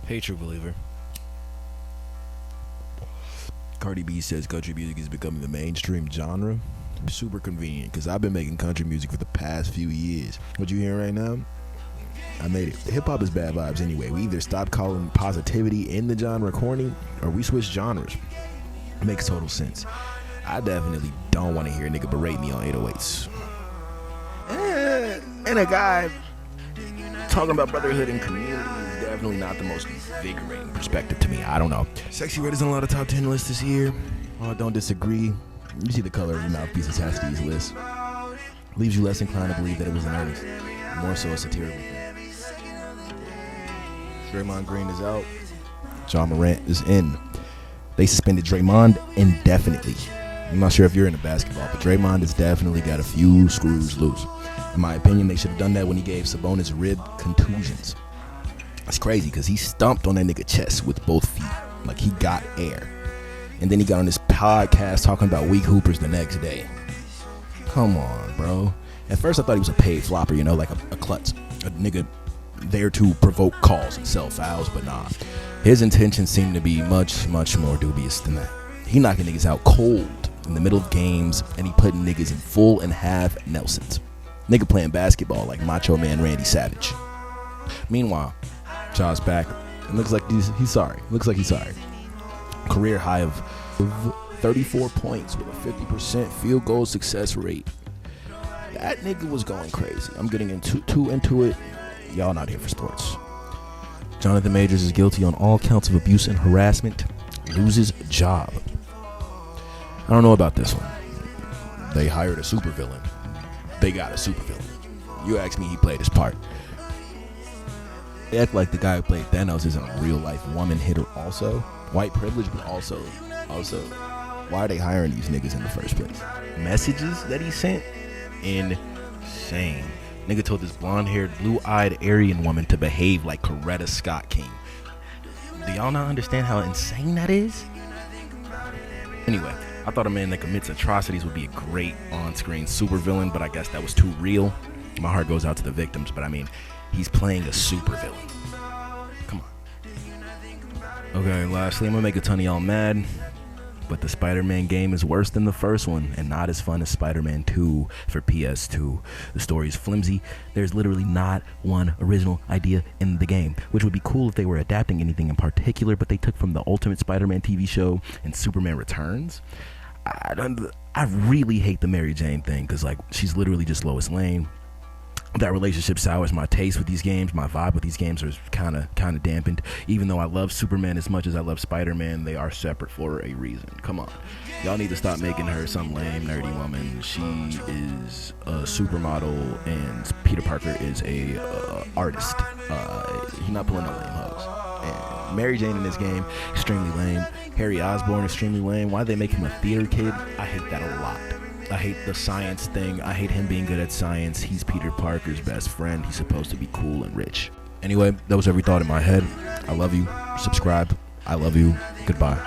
Hey, true believer. Cardi B says country music is becoming the mainstream genre. Super convenient, because I've been making country music for the past few years. What you hearing right now? I made it. Hip hop is bad vibes anyway. We either stop calling positivity in the genre corny, or we switch genres. It makes total sense. I definitely don't want to hear a nigga berate me on 808s. And a guy talking about brotherhood and community is definitely not the most invigorating perspective to me. I don't know. Sexy Red is on a lot of top 10 lists this year. Oh, I don't disagree. You see the color of the mouthpiece attached to these lists. Leaves you less inclined to believe that it was in earnest. More so a satirical thing. Draymond Green is out. Ja Morant is in. They suspended Draymond indefinitely. I'm not sure if you're into basketball, but Draymond has definitely got a few screws loose. In my opinion, they should have done that when he gave Sabonis rib contusions. It's crazy because he stomped on that nigga chest with both feet. Like he got air. And then he got on this podcast talking about weak hoopers the next day. Come on, bro. At first I thought he was a paid flopper, you know, like a klutz. A nigga there to provoke calls and sell fouls, but nah. His intentions seem to be much, much more dubious than that. He knocking niggas out cold in the middle of games, and he putting niggas in full and half Nelsons. Nigga playing basketball like Macho Man Randy Savage. Meanwhile, Ja's back. It looks like he's sorry. Looks like he's sorry. Career high of 34 points with a 50% field goal success rate. That nigga was going crazy. I'm getting into it. Y'all not here for sports. Jonathan Majors is guilty on all counts of abuse and harassment. Loses job. I don't know about this one. They hired a supervillain. They got a supervillain. You ask me, he played his part. They act like the guy who played Thanos isn't a real life woman hitter also. White privilege, but also, why are they hiring these niggas in the first place? Messages that he sent? Insane. Nigga told this blonde-haired, blue-eyed Aryan woman to behave like Coretta Scott King. Do y'all not understand how insane that is? Anyway, I thought a man that commits atrocities would be a great on-screen supervillain, but I guess that was too real. My heart goes out to the victims, but I mean, he's playing a supervillain. Come on. Okay, lastly, I'm gonna make a ton of y'all mad, but the Spider-Man game is worse than the first one and not as fun as Spider-Man 2 for PS2. The story is flimsy. There's literally not one original idea in the game, which would be cool if they were adapting anything in particular, but they took from the Ultimate Spider-Man TV show and Superman Returns. I really hate the Mary Jane thing because, like, she's literally just Lois Lane. That relationship sours my taste with these games. My vibe with these games is kind of dampened. Even though I love Superman as much as I love Spider-Man, they are separate for a reason. Come on. Y'all need to stop making her some lame, nerdy woman. She is a supermodel, and Peter Parker is a artist. He's not pulling no lame hoes. And Mary Jane in this game, extremely lame. Harry Osborn, extremely lame. Why they make him a theater kid? I hate that a lot. I hate the science thing. I hate him being good at science. He's Peter Parker's best friend. He's supposed to be cool and rich. Anyway, that was every thought in my head. I love you. Subscribe. I love you. Goodbye.